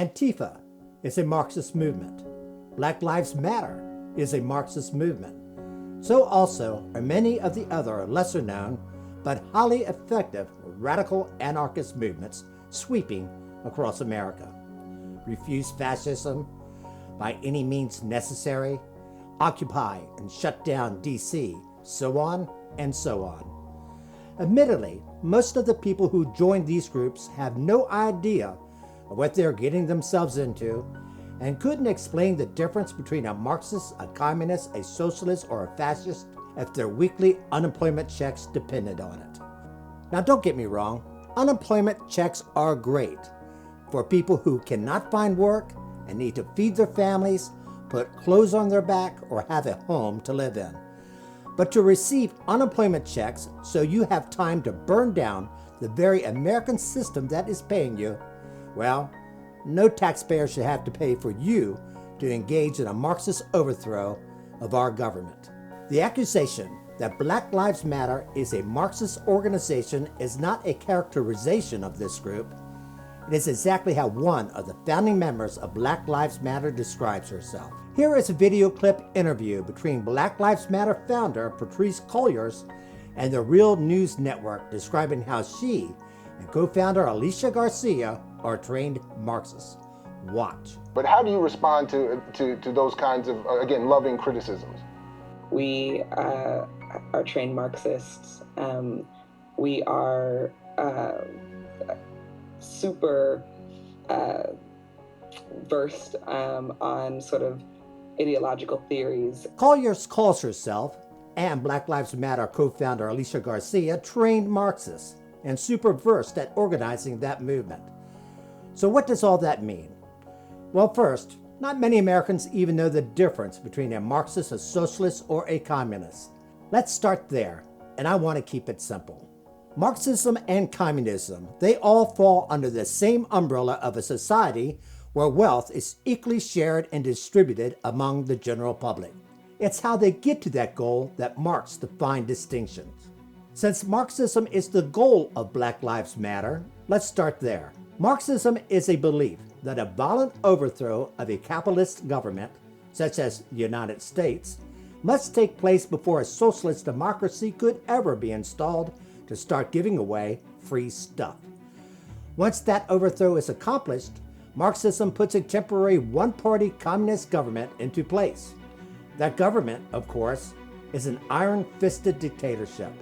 Antifa is a Marxist movement. Black Lives Matter is a Marxist movement. So also are many of the other lesser known but highly effective radical anarchist movements sweeping across America. Refuse fascism by any means necessary, occupy and shut down DC, so on and so on. Admittedly, most of the people who join these groups have no idea of what they're getting themselves into and couldn't explain the difference between a Marxist, a communist, a socialist, or a fascist if their weekly unemployment checks depended on it. Now don't get me wrong, unemployment checks are great for people who cannot find work and need to feed their families, put clothes on their back, or have a home to live in. But to receive unemployment checks so you have time to burn down the very American system that is paying you, well, no taxpayer should have to pay for you to engage in a Marxist overthrow of our government. The accusation that Black Lives Matter is a Marxist organization is not a characterization of this group. It is exactly how one of the founding members of Black Lives Matter describes herself. Here is a video clip interview between Black Lives Matter founder Patrisse Cullors and the Real News Network describing how she and co-founder Alicia Garcia are trained Marxists. Watch. But how do you respond to those kinds of, again, loving criticisms? We are trained Marxists. We are super versed on sort of ideological theories. Cullors calls herself, and Black Lives Matter co-founder Alicia Garcia, trained Marxists and super versed at organizing that movement. So what does all that mean? Well, first, not many Americans even know the difference between a Marxist, a socialist, or a communist. Let's start there, and I want to keep it simple. Marxism and communism, they all fall under the same umbrella of a society where wealth is equally shared and distributed among the general public. It's how they get to that goal that marks the fine distinctions. Since Marxism is the goal of Black Lives Matter, let's start there. Marxism is a belief that a violent overthrow of a capitalist government, such as the United States, must take place before a socialist democracy could ever be installed to start giving away free stuff. Once that overthrow is accomplished, Marxism puts a temporary one-party communist government into place. That government, of course, is an iron-fisted dictatorship.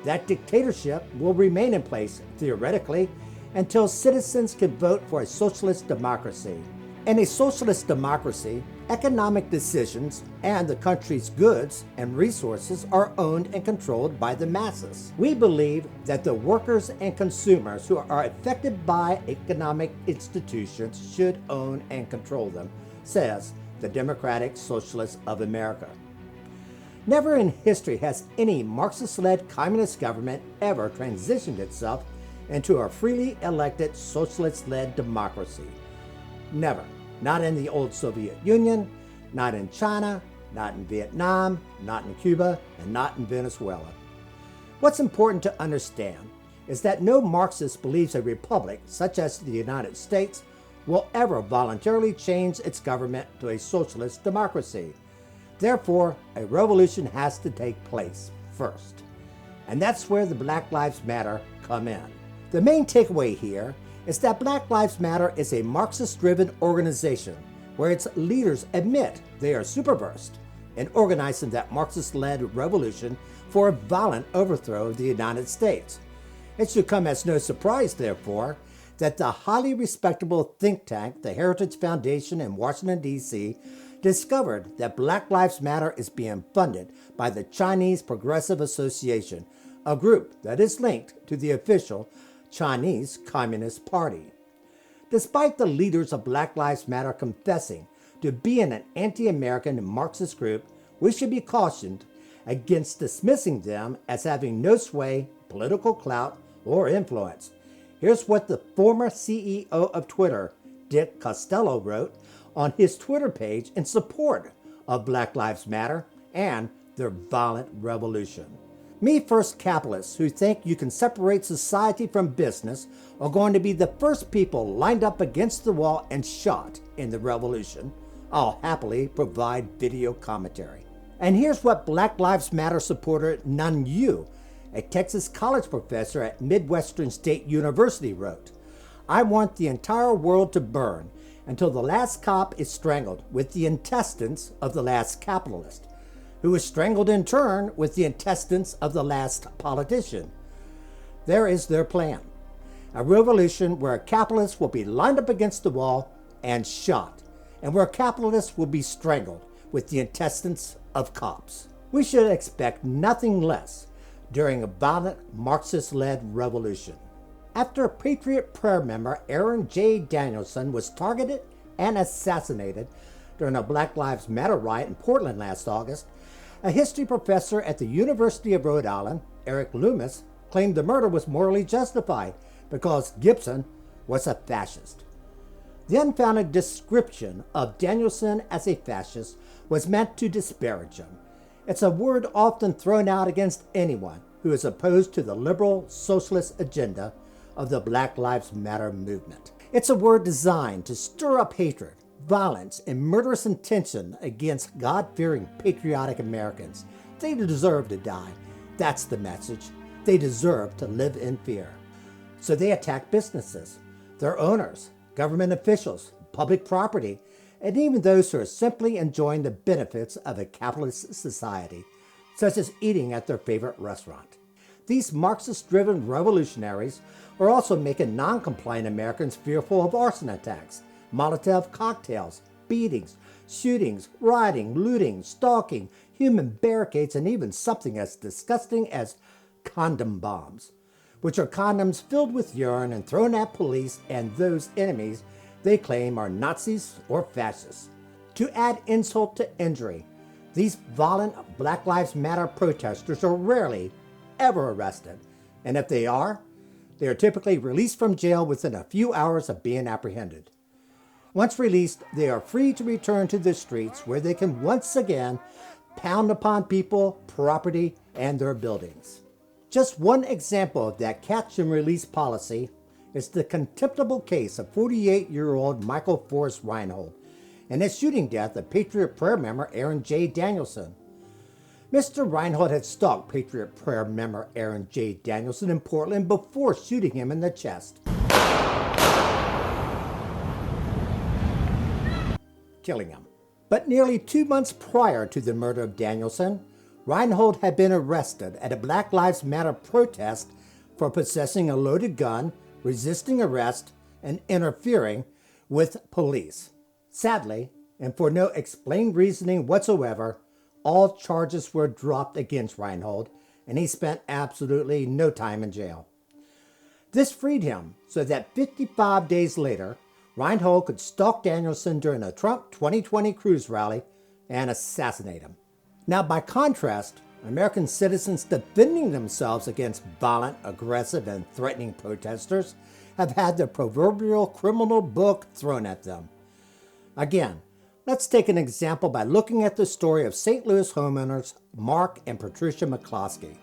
That dictatorship will remain in place, theoretically, until citizens can vote for a socialist democracy. In a socialist democracy, economic decisions and the country's goods and resources are owned and controlled by the masses. We believe that the workers and consumers who are affected by economic institutions should own and control them, says the Democratic Socialists of America. Never in history has any Marxist-led communist government ever transitioned itself into a freely elected socialist-led democracy. Never. Not in the old Soviet Union, not in China, not in Vietnam, not in Cuba, and not in Venezuela. What's important to understand is that no Marxist believes a republic, such as the United States, will ever voluntarily change its government to a socialist democracy. Therefore, a revolution has to take place first. And that's where the Black Lives Matter come in. The main takeaway here is that Black Lives Matter is a Marxist-driven organization where its leaders admit they are super versed in organizing that Marxist-led revolution for a violent overthrow of the United States. It should come as no surprise, therefore, that the highly respectable think tank, the Heritage Foundation in Washington, D.C., discovered that Black Lives Matter is being funded by the Chinese Progressive Association, a group that is linked to the official Chinese Communist Party. Despite the leaders of Black Lives Matter confessing to being an anti-American Marxist group, we should be cautioned against dismissing them as having no sway, political clout, or influence. Here's what the former CEO of Twitter, Dick Costolo, wrote on his Twitter page in support of Black Lives Matter and their violent revolution. Me First capitalists who think you can separate society from business are going to be the first people lined up against the wall and shot in the revolution. I'll happily provide video commentary. And here's what Black Lives Matter supporter Nun Yu, a Texas college professor at Midwestern State University, wrote. I want the entire world to burn until the last cop is strangled with the intestines of the last capitalist, who is strangled in turn with the intestines of the last politician. There is their plan. A revolution where capitalists will be lined up against the wall and shot, and where capitalists will be strangled with the intestines of cops. We should expect nothing less during a violent Marxist-led revolution. After Patriot Prayer member Aaron J. Danielson was targeted and assassinated during a Black Lives Matter riot in Portland last August, a history professor at the University of Rhode Island, Eric Loomis, claimed the murder was morally justified because Gibson was a fascist. The unfounded description of Danielson as a fascist was meant to disparage him. It's a word often thrown out against anyone who is opposed to the liberal socialist agenda of the Black Lives Matter movement. It's a word designed to stir up hatred, violence, and murderous intention against God-fearing patriotic Americans. They deserve to die. That's the message. They deserve to live in fear. So they attack businesses, their owners, government officials, public property, and even those who are simply enjoying the benefits of a capitalist society, such as eating at their favorite restaurant. These Marxist-driven revolutionaries are also making non-compliant Americans fearful of arson attacks, Molotov cocktails, beatings, shootings, rioting, looting, stalking, human barricades, and even something as disgusting as condom bombs, which are condoms filled with urine and thrown at police and those enemies they claim are Nazis or fascists. To add insult to injury, these violent Black Lives Matter protesters are rarely ever arrested, and if they are typically released from jail within a few hours of being apprehended. Once released, they are free to return to the streets where they can once again pound upon people, property, and their buildings. Just one example of that catch and release policy is the contemptible case of 48-year-old Michael Forrest Reinhold and his shooting death of Patriot Prayer member Aaron J. Danielson. Mr. Reinhold had stalked Patriot Prayer member Aaron J. Danielson in Portland before shooting him in the chest, killing him. But nearly 2 months prior to the murder of Danielson, Reinhold had been arrested at a Black Lives Matter protest for possessing a loaded gun, resisting arrest, and interfering with police. Sadly, and for no explained reasoning whatsoever, all charges were dropped against Reinhold, and he spent absolutely no time in jail. This freed him so that 55 days later, Reinhold could stalk Danielson during a Trump 2020 cruise rally and assassinate him. Now, by contrast, American citizens defending themselves against violent, aggressive, and threatening protesters have had the proverbial criminal book thrown at them. Again, let's take an example by looking at the story of St. Louis homeowners Mark and Patricia McCloskey.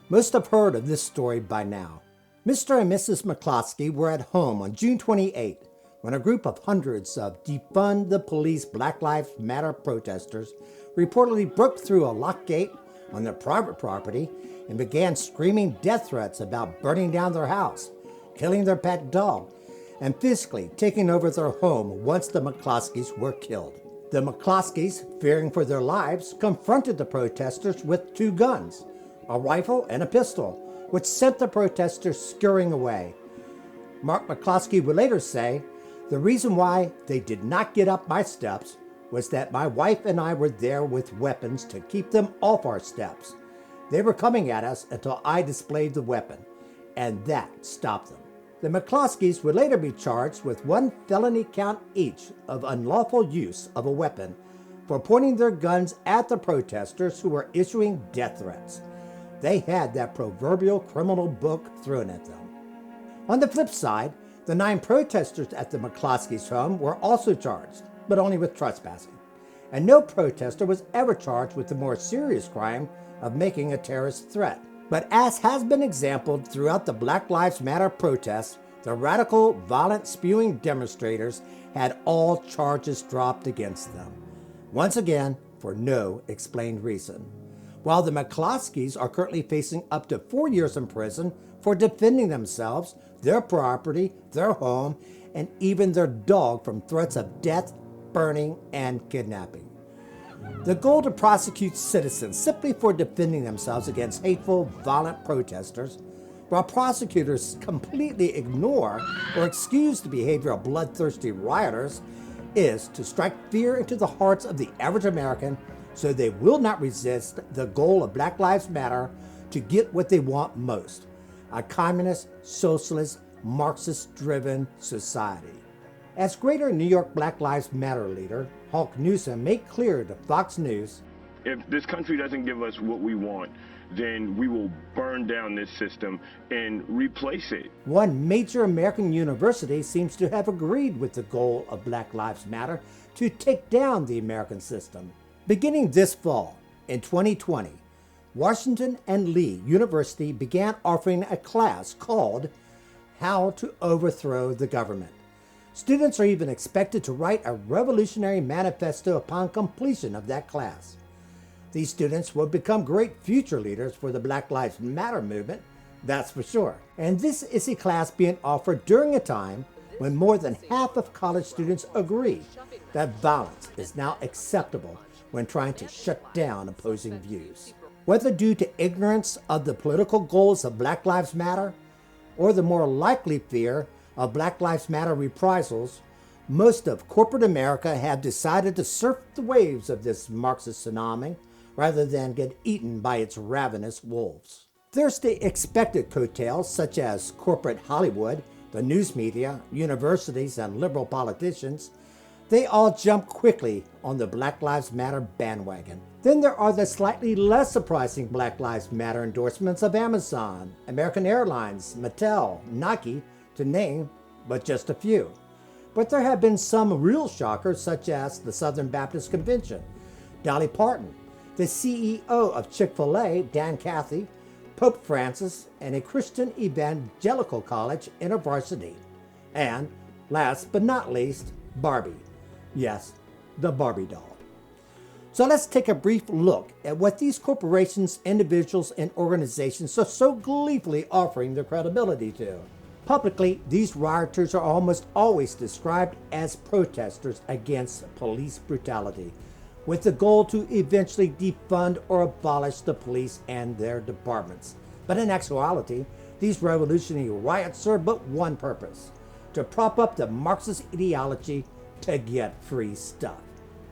Most have heard of this story by now. Mr. and Mrs. McCloskey were at home on June 28 when a group of hundreds of Defund the Police Black Lives Matter protesters reportedly broke through a locked gate on their private property and began screaming death threats about burning down their house, killing their pet dog, and physically taking over their home once the McCloskeys were killed. The McCloskeys, fearing for their lives, confronted the protesters with 2 guns, a rifle and a pistol, which sent the protesters scurrying away. Mark McCloskey would later say, "The reason why they did not get up my steps was that my wife and I were there with weapons to keep them off our steps. They were coming at us until I displayed the weapon, and that stopped them." The McCloskeys would later be charged with 1 felony count each of unlawful use of a weapon for pointing their guns at the protesters who were issuing death threats. They had that proverbial criminal book thrown at them. On the flip side, the 9 protesters at the McCloskeys' home were also charged, but only with trespassing. And no protester was ever charged with the more serious crime of making a terrorist threat. But as has been exampled throughout the Black Lives Matter protests, the radical, violent spewing demonstrators had all charges dropped against them. Once again, for no explained reason. While the McCloskeys are currently facing up to 4 years in prison for defending themselves, their property, their home, and even their dog from threats of death, burning, and kidnapping. The goal to prosecute citizens simply for defending themselves against hateful, violent protesters, while prosecutors completely ignore or excuse the behavior of bloodthirsty rioters, is to strike fear into the hearts of the average American so they will not resist the goal of Black Lives Matter to get what they want most: a communist, socialist, Marxist-driven society. As Greater New York Black Lives Matter leader, Hawk Newsom made clear to Fox News, "If this country doesn't give us what we want, then we will burn down this system and replace it." One major American university seems to have agreed with the goal of Black Lives Matter to take down the American system. Beginning this fall, in 2020, Washington and Lee University began offering a class called How to Overthrow the Government. Students are even expected to write a revolutionary manifesto upon completion of that class. These students will become great future leaders for the Black Lives Matter movement, that's for sure. And this is a class being offered during a time when more than half of college students agree that violence is now acceptable when trying to shut down opposing views. Whether due to ignorance of the political goals of Black Lives Matter, or the more likely fear of Black Lives Matter reprisals, most of corporate America have decided to surf the waves of this Marxist tsunami rather than get eaten by its ravenous wolves. There's the expected coattails such as corporate Hollywood, the news media, universities, and liberal politicians. They all jump quickly on the Black Lives Matter bandwagon. Then there are the slightly less surprising Black Lives Matter endorsements of Amazon, American Airlines, Mattel, Nike, to name but just a few. But there have been some real shockers such as the Southern Baptist Convention, Dolly Parton, the CEO of Chick-fil-A, Dan Cathy, Pope Francis, and a Christian evangelical college InterVarsity. And last but not least, Barbie. Yes, the Barbie doll. So let's take a brief look at what these corporations, individuals, and organizations are so gleefully offering their credibility to. Publicly, these rioters are almost always described as protesters against police brutality, with the goal to eventually defund or abolish the police and their departments. But in actuality, these revolutionary riots serve but one purpose: to prop up the Marxist ideology to get free stuff.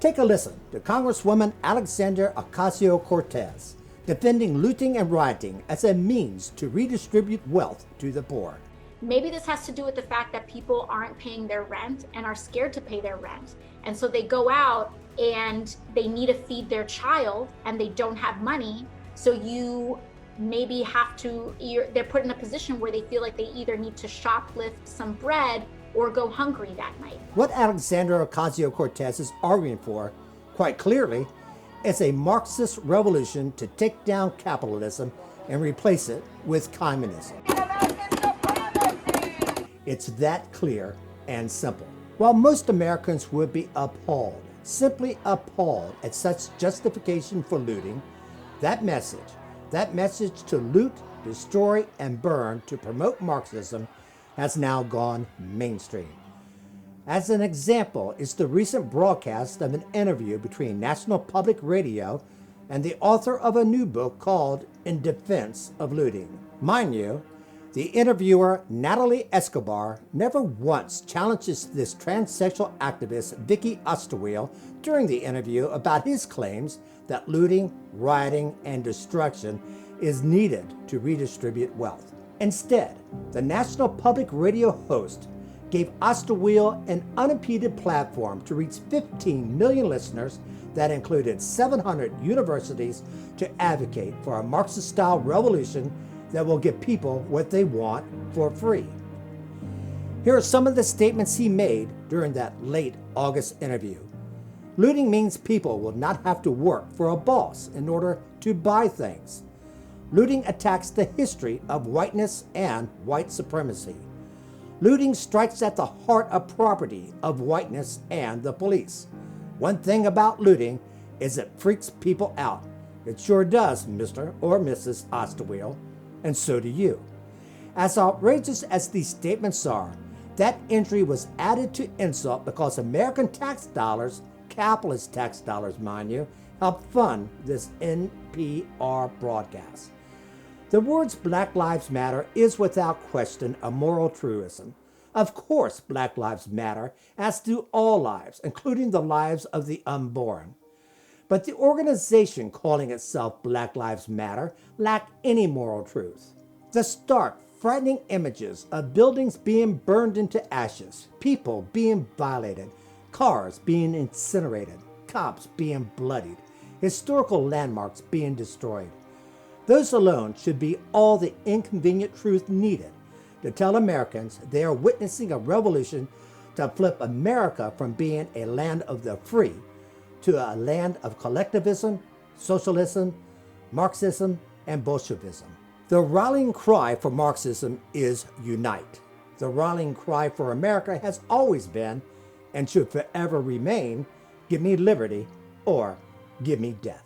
Take a listen to Congresswoman Alexandria Ocasio-Cortez defending looting and rioting as a means to redistribute wealth to the poor. Maybe this has to do with the fact that people aren't paying their rent and are scared to pay their rent. And so they go out and they need to feed their child and they don't have money. So you maybe have to, they're put in a position where they feel like they either need to shoplift some bread or go hungry that night. What Alexandria Ocasio-Cortez is arguing for, quite clearly, is a Marxist revolution to take down capitalism and replace it with communism. It's that clear and simple. While most Americans would be appalled, simply appalled at such justification for looting, that message to loot, destroy, and burn to promote Marxism has now gone mainstream. As an example is the recent broadcast of an interview between National Public Radio and the author of a new book called In Defense of Looting. Mind you, the interviewer, Natalie Escobar, never once challenges this transsexual activist, Vicky Osterweel, during the interview about his claims that looting, rioting, and destruction is needed to redistribute wealth. Instead, the National Public Radio host gave Osterweel an unimpeded platform to reach 15 million listeners that included 700 universities to advocate for a Marxist-style revolution that will give people what they want for free. Here are some of the statements he made during that late August interview. Looting means people will not have to work for a boss in order to buy things. Looting attacks the history of whiteness and white supremacy. Looting strikes at the heart of property of whiteness and the police. One thing about looting is it freaks people out. It sure does, Mr. or Mrs. Osterwheel, and so do you. As outrageous as these statements are, that injury was added to insult because American tax dollars, capitalist tax dollars, mind you, help fund this NPR broadcast. The words Black Lives Matter is without question a moral truism. Of course, Black Lives Matter, as do all lives, including the lives of the unborn. But the organization calling itself Black Lives Matter lack any moral truth. The stark, frightening images of buildings being burned into ashes, people being violated, cars being incinerated, cops being bloodied, historical landmarks being destroyed. Those alone should be all the inconvenient truth needed to tell Americans they are witnessing a revolution to flip America from being a land of the free to a land of collectivism, socialism, Marxism, and Bolshevism. The rallying cry for Marxism is unite. The rallying cry for America has always been, and should forever remain, give me liberty or give me death.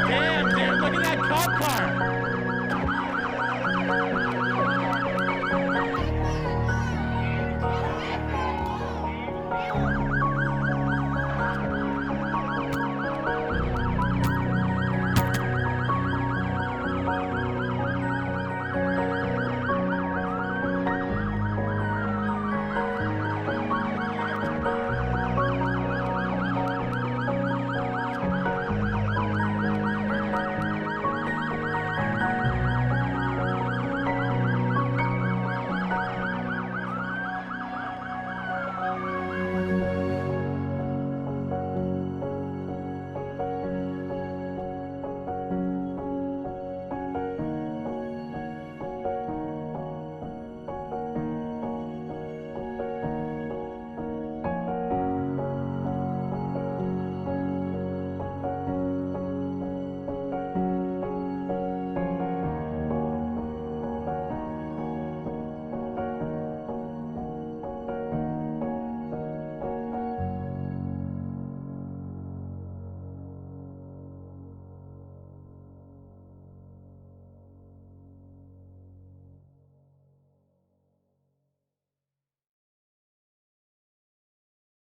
Damn, dude, look at that cop car!